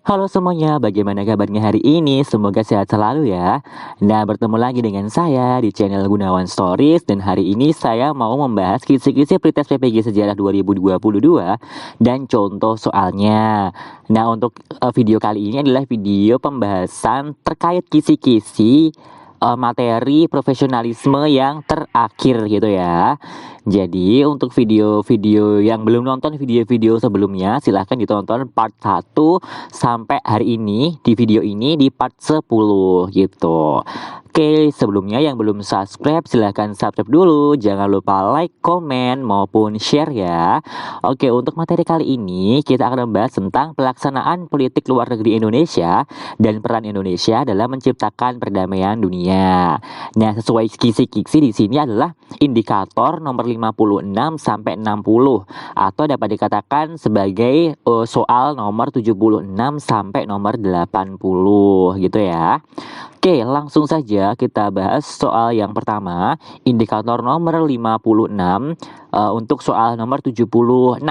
Halo semuanya, bagaimana kabarnya hari ini? Semoga sehat selalu ya. Nah, bertemu lagi dengan saya di channel Gunawan Stories dan hari ini saya mau membahas kisi-kisi pretest PPG Sejarah 2022 dan contoh soalnya. Nah, untuk video kali ini adalah video pembahasan terkait kisi-kisi materi profesionalisme yang terakhir gitu ya. Jadi untuk video-video yang belum nonton video-video sebelumnya silahkan ditonton part 1 sampai hari ini di video ini di part 10 gitu. Oke, sebelumnya yang belum subscribe silahkan subscribe dulu. Jangan lupa like, komen, maupun share ya. Oke, untuk materi kali ini kita akan membahas tentang pelaksanaan politik luar negeri Indonesia dan peran Indonesia dalam menciptakan perdamaian dunia. Nah, sesuai kisi-kisi di sini adalah indikator nomor 56 sampai 60 atau dapat dikatakan sebagai soal nomor 76 sampai nomor 80 gitu ya. Oke, langsung saja kita bahas soal yang pertama, indikator nomor 56 untuk soal nomor 76.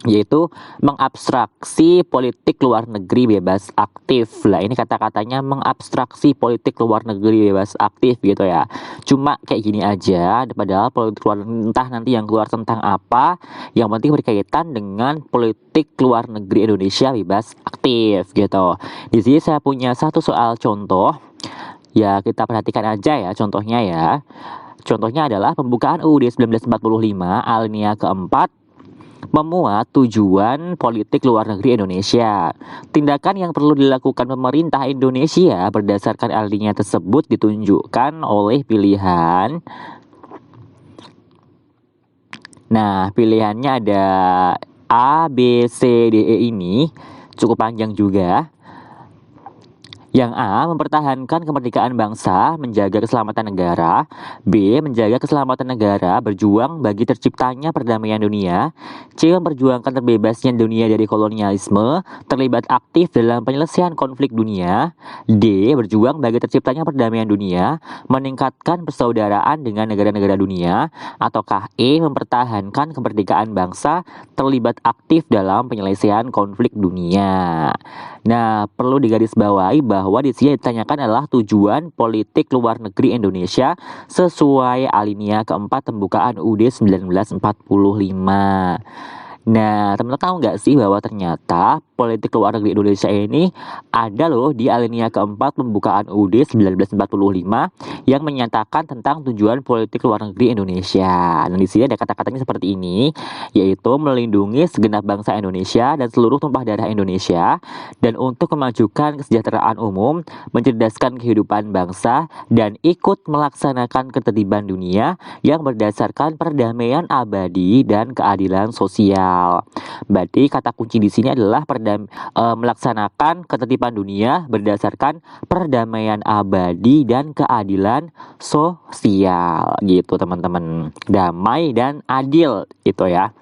Yaitu mengabstraksi politik luar negeri bebas aktif. Lah ini kata-katanya mengabstraksi politik luar negeri bebas aktif gitu ya. Cuma kayak gini aja, padahal politik luar entah nanti yang keluar tentang apa, yang penting berkaitan dengan politik luar negeri Indonesia bebas aktif gitu. Di sini saya punya satu soal contoh. Ya, kita perhatikan aja ya contohnya ya. Contohnya adalah pembukaan UUD 1945 alinea keempat memuat tujuan politik luar negeri Indonesia. Tindakan yang perlu dilakukan pemerintah Indonesia berdasarkan alinea tersebut ditunjukkan oleh pilihan. Nah, pilihannya ada A, B, C, D, E ini cukup panjang juga. Yang A, mempertahankan kemerdekaan bangsa, menjaga keselamatan negara. B, menjaga keselamatan negara, berjuang bagi terciptanya perdamaian dunia. C, memperjuangkan terbebasnya dunia dari kolonialisme, terlibat aktif dalam penyelesaian konflik dunia. D, berjuang bagi terciptanya perdamaian dunia, meningkatkan persaudaraan dengan negara-negara dunia. Ataukah E, mempertahankan kemerdekaan bangsa, terlibat aktif dalam penyelesaian konflik dunia. Nah, perlu digarisbawahi bahwa di sini ditanyakan adalah tujuan politik luar negeri Indonesia sesuai alinea keempat pembukaan UUD 1945. Nah, teman-teman tahu nggak sih bahwa ternyata politik luar negeri Indonesia ini ada loh di alinea keempat pembukaan UUD 1945 yang menyatakan tentang tujuan politik luar negeri Indonesia. Dan di sini ada kata-katanya seperti ini, yaitu melindungi segenap bangsa Indonesia dan seluruh tumpah darah Indonesia, dan untuk memajukan kesejahteraan umum, mencerdaskan kehidupan bangsa, dan ikut melaksanakan ketertiban dunia yang berdasarkan perdamaian abadi dan keadilan sosial. Berarti kata kunci di sini adalah melaksanakan ketertiban dunia berdasarkan perdamaian abadi dan keadilan sosial gitu teman-teman. Damai dan adil itu ya.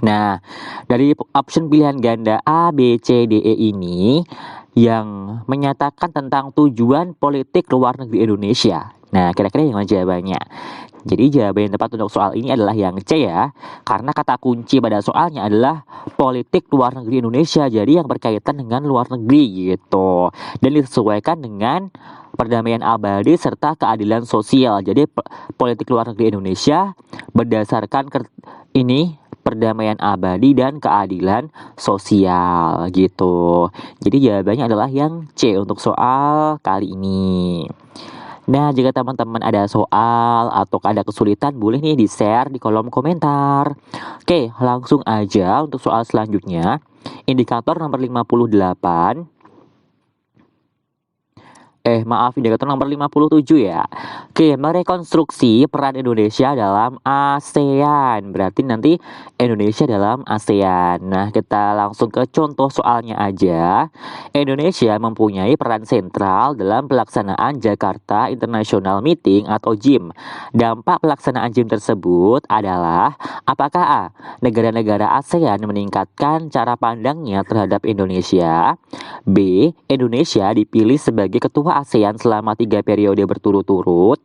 Nah, dari option pilihan ganda A, B, C, D, E ini yang menyatakan tentang tujuan politik luar negeri Indonesia. Nah, kira-kira yang mana jawabannya? Jadi jawaban yang tepat untuk soal ini adalah yang C ya. Karena kata kunci pada soalnya adalah politik luar negeri Indonesia. Jadi yang berkaitan dengan luar negeri gitu. Dan disesuaikan dengan perdamaian abadi serta keadilan sosial. Jadi politik luar negeri Indonesia berdasarkan ini perdamaian abadi dan keadilan sosial gitu. Jadi jawabannya adalah yang C untuk soal kali ini. Nah, jika teman-teman ada soal atau ada kesulitan, boleh nih di-share di kolom komentar. Oke, langsung aja untuk soal selanjutnya. Indikator nomor 58. Indikator nomor 57 ya. Oke, merekonstruksi peran Indonesia dalam ASEAN. Berarti nanti Indonesia dalam ASEAN. Nah, kita langsung ke contoh soalnya aja. Indonesia mempunyai peran sentral dalam pelaksanaan Jakarta International Meeting atau JIM. Dampak pelaksanaan JIM tersebut adalah apakah A, negara-negara ASEAN meningkatkan cara pandangnya terhadap Indonesia? B, Indonesia dipilih sebagai ketua Ketua ASEAN selama 3 periode berturut-turut.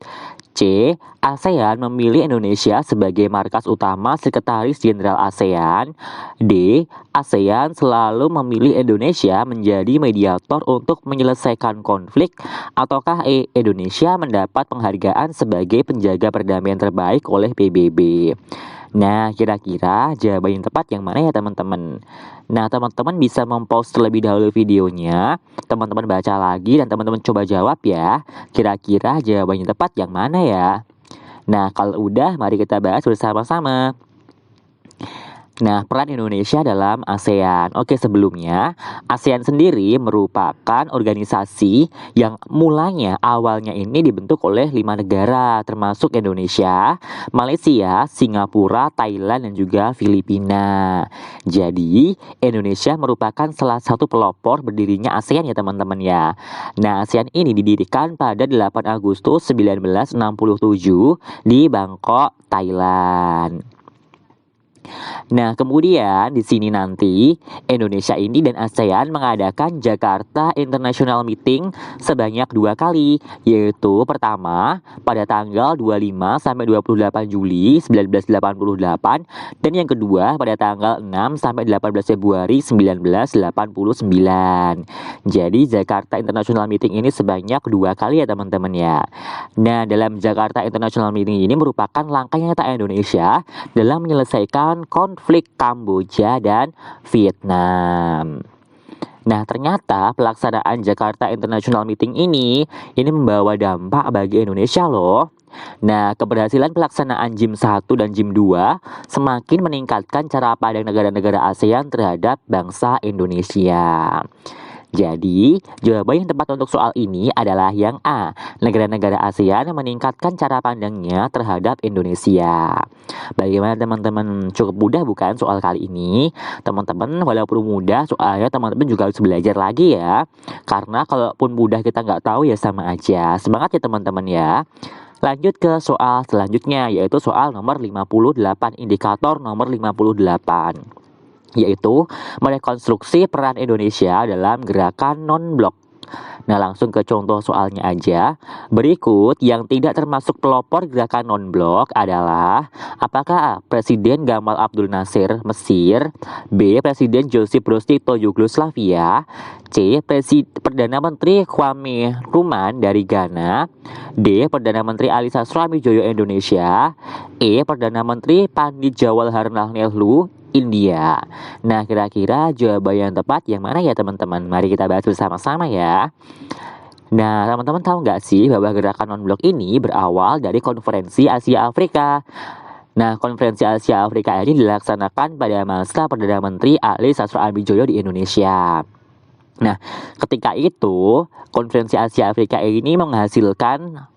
C. ASEAN memilih Indonesia sebagai markas utama Sekretaris Jenderal ASEAN. D. ASEAN selalu memilih Indonesia menjadi mediator untuk menyelesaikan konflik. Ataukah E. Indonesia mendapat penghargaan sebagai penjaga perdamaian terbaik oleh PBB. Nah, kira-kira jawaban yang tepat yang mana ya teman-teman? Nah, teman-teman bisa mempost terlebih dahulu videonya, teman-teman baca lagi dan teman-teman coba jawab ya. Kira-kira jawaban yang tepat yang mana ya? Nah, kalau udah, mari kita bahas bersama-sama. Nah, peran Indonesia dalam ASEAN. Oke, sebelumnya, ASEAN sendiri merupakan organisasi yang mulanya awalnya ini dibentuk oleh 5 negara, termasuk Indonesia, Malaysia, Singapura, Thailand, dan juga Filipina. Jadi, Indonesia merupakan salah satu pelopor berdirinya ASEAN ya teman-teman ya. Nah, ASEAN ini didirikan pada 8 Agustus 1967 di Bangkok, Thailand. Nah, kemudian di sini nanti Indonesia ini dan ASEAN mengadakan Jakarta International Meeting sebanyak 2 kali, yaitu pertama pada tanggal 25 sampai 28 Juli 1988 dan yang kedua pada tanggal 6 sampai 18 Februari 1989. Jadi Jakarta International Meeting ini sebanyak 2 kali ya teman-teman ya. Nah, dalam Jakarta International Meeting ini merupakan langkah nyata Indonesia dalam menyelesaikan konflik Kamboja dan Vietnam. Nah, ternyata pelaksanaan Jakarta International Meeting ini membawa dampak bagi Indonesia loh. Nah, keberhasilan pelaksanaan JIM 1 dan JIM 2 semakin meningkatkan cara pandang negara-negara ASEAN terhadap bangsa Indonesia. Jadi, jawaban yang tepat untuk soal ini adalah yang A. Negara-negara ASEAN meningkatkan cara pandangnya terhadap Indonesia. Bagaimana teman-teman? Cukup mudah bukan soal kali ini? Teman-teman, walaupun mudah, soalnya teman-teman juga harus belajar lagi ya. Karena kalaupun mudah kita nggak tahu ya sama aja. Semangat ya teman-teman ya. Lanjut ke soal selanjutnya, yaitu soal nomor 58, indikator nomor 58. Yaitu merekonstruksi peran Indonesia dalam gerakan non-blok. Nah, langsung ke contoh soalnya aja. Berikut yang tidak termasuk pelopor gerakan non-blok adalah apakah A. Presiden Gamal Abdul Nasir, Mesir, B. Presiden Josip Broz Tito, Yugoslavia, C. Perdana Menteri Kwame Nkrumah dari Ghana, D. Perdana Menteri Alisa Sramijoyo, Indonesia, E. Perdana Menteri Pandit Jawaharlal Nehru, India. Nah, kira-kira jawaban yang tepat yang mana ya teman-teman? Mari kita bahas bersama-sama ya. Nah, teman-teman tahu nggak sih bahwa gerakan non-blok ini berawal dari konferensi Asia Afrika. Nah, konferensi Asia Afrika ini dilaksanakan pada masa Perdana Menteri Ali Sastroamidjojo di Indonesia. Nah, ketika itu konferensi Asia Afrika ini menghasilkan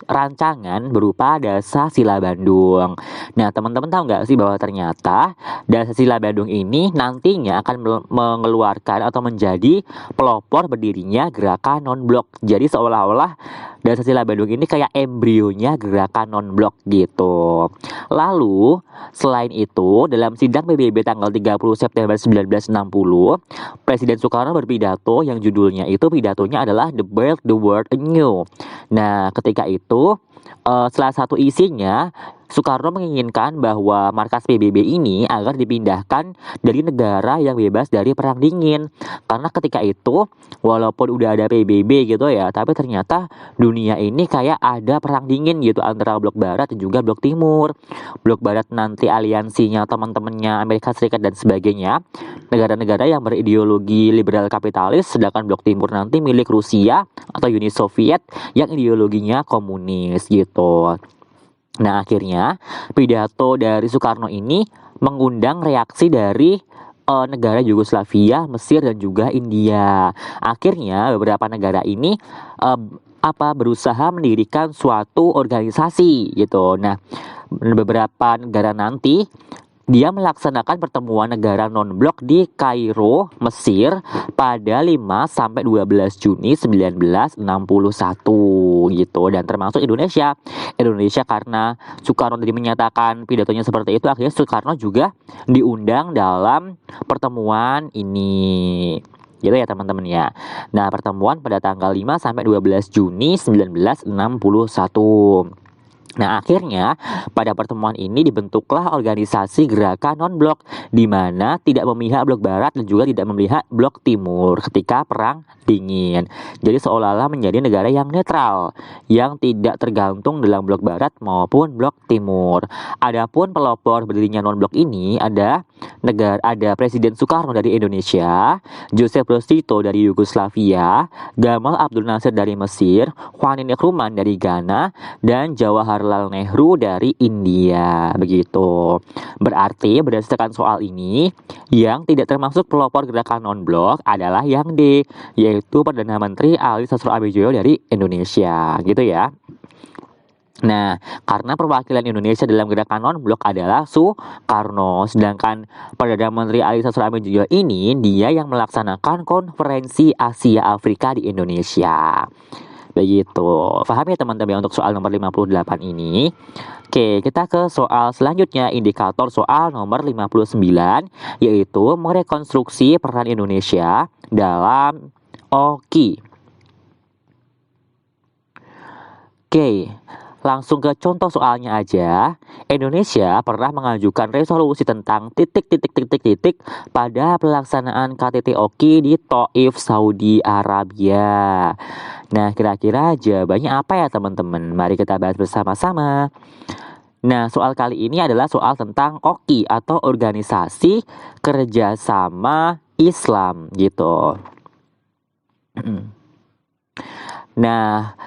rancangan berupa Dasar Sila Bandung. Nah, teman-teman tahu nggak sih bahwa ternyata Dasar Sila Bandung ini nantinya akan mengeluarkan atau menjadi pelopor berdirinya gerakan non-blok. Jadi seolah-olah Dasar Sila Bandung ini kayak embrionya gerakan non-blok gitu. Lalu, selain itu, dalam sidang PBB tanggal 30 September 1960, Presiden Soekarno berpidato yang judulnya itu pidatonya adalah The Build the World Anew. Nah, ketika itu, salah satu isinya Soekarno menginginkan bahwa markas PBB ini agar dipindahkan dari negara yang bebas dari perang dingin. Karena ketika itu, walaupun udah ada PBB gitu ya, tapi ternyata dunia ini kayak ada perang dingin gitu antara blok barat dan juga blok timur. Blok barat nanti aliansinya teman-temannya Amerika Serikat dan sebagainya, negara-negara yang berideologi liberal kapitalis, sedangkan blok timur nanti milik Rusia atau Uni Soviet yang ideologinya komunis gitu. Nah, akhirnya pidato dari Soekarno ini mengundang reaksi dari negara Yugoslavia, Mesir, dan juga India. Akhirnya beberapa negara ini berusaha mendirikan suatu organisasi gitu. Nah, beberapa negara nanti dia melaksanakan pertemuan negara non-blok di Kairo, Mesir pada 5 sampai 12 Juni 1961 gitu, dan termasuk Indonesia. Indonesia karena Soekarno tadi menyatakan pidatonya seperti itu, akhirnya Soekarno juga diundang dalam pertemuan ini. Gitu ya teman-teman ya. Nah, pertemuan pada tanggal 5 sampai 12 Juni 1961. Nah, akhirnya pada pertemuan ini dibentuklah organisasi Gerakan Non-Blok, di mana tidak memihak blok barat dan juga tidak memihak blok timur ketika Perang Dingin. Jadi seolah-olah menjadi negara yang netral, yang tidak tergantung dalam blok barat maupun blok timur. Adapun pelopor berdirinya non-blok ini ada Presiden Soekarno dari Indonesia, Joseph Broz Tito dari Yugoslavia, Gamal Abdul Nasir dari Mesir, Kwame Nkrumah dari Ghana, dan Jawaharlal Nehru dari India. Begitu. Berarti berdasarkan soal ini, yang tidak termasuk pelopor gerakan non-blok adalah yang D, yaitu Perdana Menteri Ali Sastro-Atmojo dari Indonesia. Gitu ya. Nah, karena perwakilan Indonesia dalam gerakan non-blok adalah Soekarno, sedangkan Perdana Menteri Ali Sastro-Atmojo ini dia yang melaksanakan konferensi Asia Afrika di Indonesia. Begitu. Paham ya teman-teman untuk soal nomor 58 ini? Oke, kita ke soal selanjutnya, indikator soal nomor 59, yaitu merekonstruksi peran Indonesia dalam OKI. Oke, langsung ke contoh soalnya aja. Indonesia pernah mengajukan resolusi tentang titik pada pelaksanaan KTT OKI di Thaif, Saudi Arabia. Nah, kira-kira jawabannya apa ya teman-teman? Mari kita bahas bersama-sama. Nah, soal kali ini adalah soal tentang OKI atau Organisasi Kerjasama Islam gitu. Nah,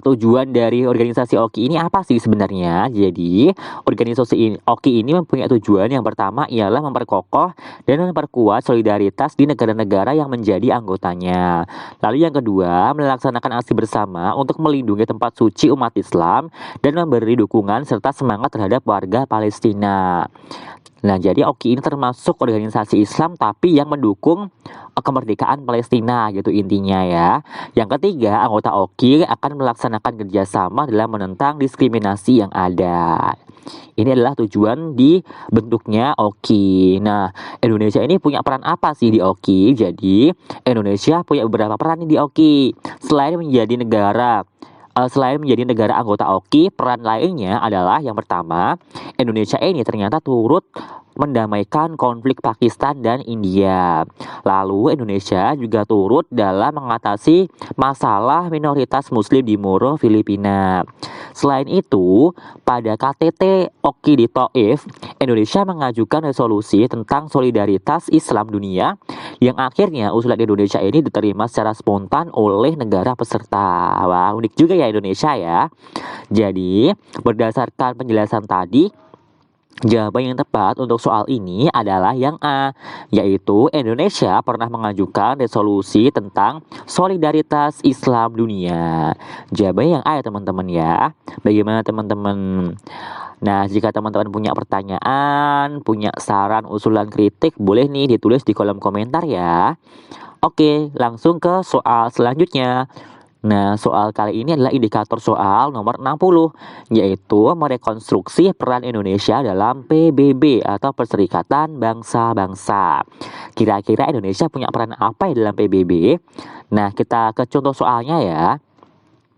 tujuan dari organisasi OKI ini apa sih sebenarnya? Jadi, organisasi OKI ini mempunyai tujuan yang pertama ialah memperkokoh dan memperkuat solidaritas di negara-negara yang menjadi anggotanya. Lalu yang kedua, melaksanakan aksi bersama untuk melindungi tempat suci umat Islam dan memberi dukungan serta semangat terhadap warga Palestina. Nah, jadi OKI ini termasuk organisasi Islam tapi yang mendukung kemerdekaan Palestina gitu intinya ya. Yang ketiga, anggota OKI akan melaksanakan kerjasama dalam menentang diskriminasi yang ada. Ini adalah tujuan dibentuknya OKI. Nah, Indonesia ini punya peran apa sih di OKI? Jadi, Indonesia punya beberapa peran di OKI. Selain menjadi negara anggota OKI, peran lainnya adalah yang pertama, Indonesia ini ternyata turut mendamaikan konflik Pakistan dan India. Lalu Indonesia juga turut dalam mengatasi masalah minoritas Muslim di Moro, Filipina. Selain itu, pada KTT OKI di Thaif, Indonesia mengajukan resolusi tentang solidaritas Islam dunia yang akhirnya usulan Indonesia ini diterima secara spontan oleh negara peserta. Wah, unik juga ya Indonesia ya. Jadi, berdasarkan penjelasan tadi, jawaban yang tepat untuk soal ini adalah yang A, yaitu Indonesia pernah mengajukan resolusi tentang solidaritas Islam dunia. Jawabannya yang A ya teman-teman ya. Bagaimana teman-teman? Nah, jika teman-teman punya pertanyaan, punya saran, usulan, kritik, boleh nih ditulis di kolom komentar ya. Oke, langsung ke soal selanjutnya. Nah, soal kali ini adalah indikator soal nomor 60, yaitu merekonstruksi peran Indonesia dalam PBB atau Perserikatan Bangsa-Bangsa. Kira-kira Indonesia punya peran apa ya dalam PBB? Nah, kita ke contoh soalnya ya.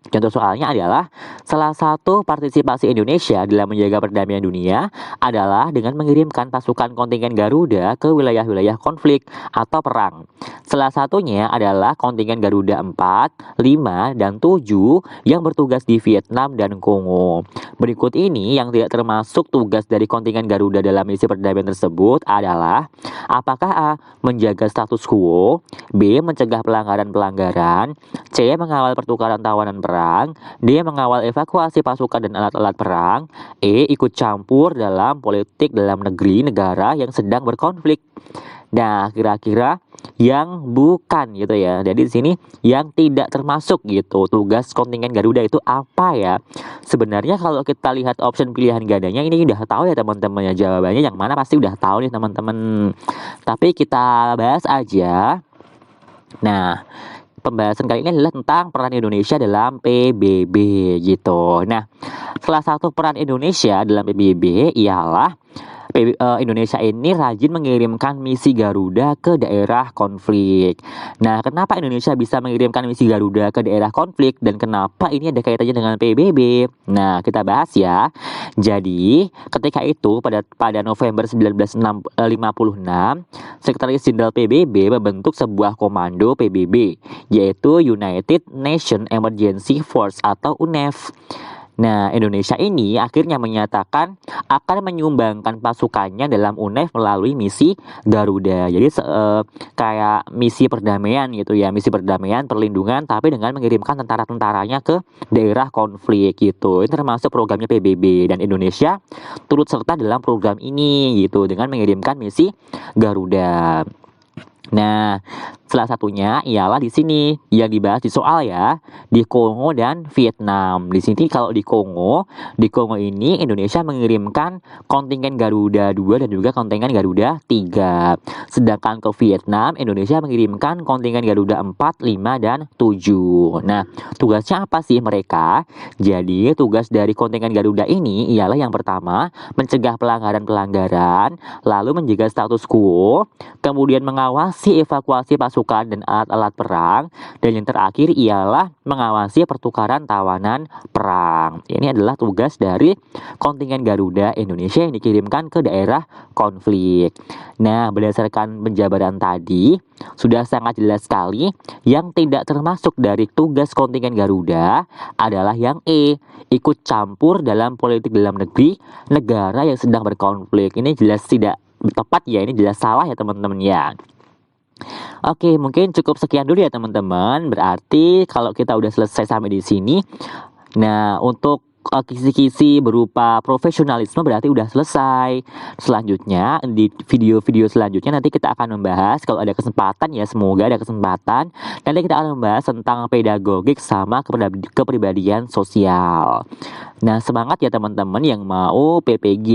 Contoh soalnya adalah salah satu partisipasi Indonesia dalam menjaga perdamaian dunia adalah dengan mengirimkan pasukan kontingen Garuda ke wilayah-wilayah konflik atau perang. Salah satunya adalah kontingen Garuda 4, 5, dan 7 yang bertugas di Vietnam dan Kongo. Berikut ini yang tidak termasuk tugas dari kontingen Garuda dalam misi perdamaian tersebut adalah apakah A. Menjaga status quo, B. Mencegah pelanggaran-pelanggaran, C. Mengawal pertukaran tawanan perang, D. Mengawal evakuasi pasukan dan alat-alat perang, E. Ikut campur dalam politik dalam negeri negara yang sedang berkonflik. Nah, kira-kira yang bukan gitu ya. Jadi di sini yang tidak termasuk gitu. Tugas kontingen Garuda itu apa ya? Sebenarnya kalau kita lihat option pilihan gandanya ini udah tahu ya teman-teman ya, jawabannya yang mana pasti udah tahu nih teman-teman. Tapi kita bahas aja. Nah, pembahasan kali ini adalah tentang peran Indonesia dalam PBB gitu. Nah, salah satu peran Indonesia dalam PBB ialah Indonesia ini rajin mengirimkan misi Garuda ke daerah konflik. Nah, kenapa Indonesia bisa mengirimkan misi Garuda ke daerah konflik dan kenapa ini ada kaitannya dengan PBB? Nah, kita bahas ya. Jadi, ketika itu pada November 1956, Sekretaris Jenderal PBB membentuk sebuah komando PBB, yaitu United Nations Emergency Force atau UNEF. Nah, Indonesia ini akhirnya menyatakan akan menyumbangkan pasukannya dalam UNEF melalui misi Garuda. Jadi kayak misi perdamaian gitu ya, misi perdamaian, perlindungan, tapi dengan mengirimkan tentara-tentaranya ke daerah konflik gitu. Ini termasuk programnya PBB dan Indonesia turut serta dalam program ini gitu dengan mengirimkan misi Garuda. Nah, salah satunya ialah di sini yang dibahas di soal ya, di Kongo dan Vietnam. Di sini kalau di Kongo ini Indonesia mengirimkan kontingen Garuda 2 dan juga kontingen Garuda 3. Sedangkan ke Vietnam, Indonesia mengirimkan kontingen Garuda 4, 5, dan 7. Nah, tugasnya apa sih mereka? Jadi, tugas dari kontingen Garuda ini ialah yang pertama, mencegah pelanggaran-pelanggaran, lalu menjaga status quo, kemudian mengawasi evakuasi pasukan dan alat-alat perang, dan yang terakhir ialah mengawasi pertukaran tawanan perang. Ini adalah tugas dari kontingen Garuda Indonesia yang dikirimkan ke daerah konflik. Nah, berdasarkan penjabaran tadi, sudah sangat jelas sekali yang tidak termasuk dari tugas kontingen Garuda adalah yang E, ikut campur dalam politik dalam negeri negara yang sedang berkonflik. Ini jelas tidak tepat ya, ini jelas salah ya teman-teman ya. Oke, mungkin cukup sekian dulu ya teman-teman. Berarti kalau kita udah selesai sampai di sini, nah untuk kisi-kisi berupa profesionalisme berarti udah selesai. Selanjutnya di video-video selanjutnya nanti kita akan membahas, kalau ada kesempatan ya, semoga ada kesempatan, nanti kita akan membahas tentang pedagogik sama kepribadian sosial. Nah, semangat ya teman-teman yang mau PPG,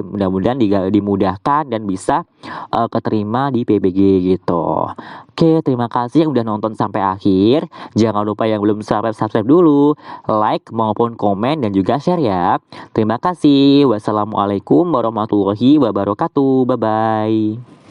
mudah-mudahan dimudahkan dan bisa keterima di PPG gitu. Oke, terima kasih yang udah nonton sampai akhir. Jangan lupa yang belum subscribe dulu, like maupun komen dan juga share ya. Terima kasih. Wassalamualaikum warahmatullahi wabarakatuh. Bye-bye.